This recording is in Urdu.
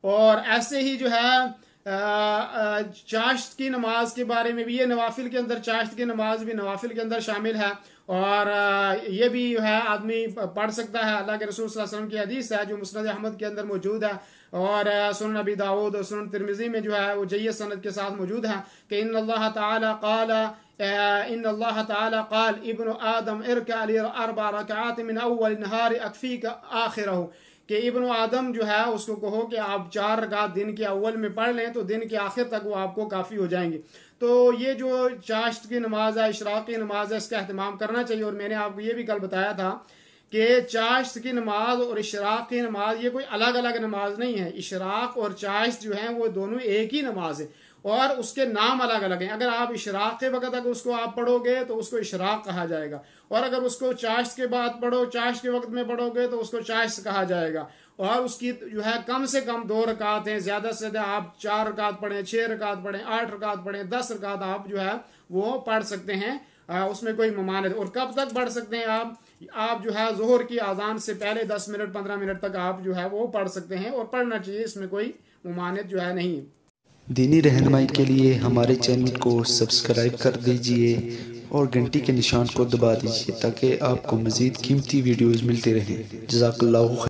اور ایسے ہی جو ہے چاشت کی نماز کے بارے میں بھی، یہ نوافل کے اندر چاشت کی نماز بھی نوافل کے اندر شامل ہے، اور یہ بھی جو ہے آدمی پڑھ سکتا ہے۔ اللہ کے رسول صلی اللہ علیہ وسلم کی حدیث ہے جو مسند احمد کے اندر موجود ہے، اور سنن ابی داؤد اور سنن ترمذی میں جو ہے وہ جید سند کے ساتھ موجود ہے کہ ان اللہ تعالی قال ابن آدم ارکع لی 4 رکعات من اول النہار اکفیک آخرہ، کہ ابن آدم جو ہے اس کو کہو کہ آپ 4 رکعت دن کے اول میں پڑھ لیں تو دن کے آخر تک وہ آپ کو کافی ہو جائیں گے۔ تو یہ جو چاشت کی نماز ہے، اشراق کی نماز ہے، اس کا اہتمام کرنا چاہیے۔ اور میں نے آپ کو یہ بھی کل بتایا تھا کہ چاشت کی نماز اور اشراق کی نماز یہ کوئی الگ الگ نماز نہیں ہے۔ اشراق اور چاشت جو ہیں وہ دونوں ایک ہی نماز ہے، اور اس کے نام الگ الگ ہیں۔ اگر آپ اشراق کے وقت اگر اس کو آپ پڑھو گے تو اس کو اشراق کہا جائے گا، اور اگر اس کو چاشت کے بعد پڑھو، چاشت کے وقت میں پڑھو گے تو اس کو چاشت کہا جائے گا۔ اور اس کی جو ہے کم سے کم 2 رکعت ہیں، زیادہ سے زیادہ آپ 4 رکعت پڑھیں، 6 رکعت پڑھیں، 8 رکعت پڑھیں، 10 رکعت آپ جو ہے وہ پڑھ سکتے ہیں، اس میں کوئی ممانعت۔ اور کب تک پڑھ سکتے ہیں آپ جو ہے ظہر کی اذان سے پہلے 10 منٹ 15 منٹ تک آپ جو ہے وہ پڑھ سکتے ہیں، اور پڑھنا چاہیے، اس میں کوئی ممانعت جو ہے نہیں۔ دینی رہنمائی کے لیے ہمارے چینل کو سبسکرائب کر دیجئے اور گھنٹی کے نشان کو دبا دیجئے تاکہ آپ کو مزید قیمتی ویڈیوز ملتے رہیں۔ جزاک اللہ خیر۔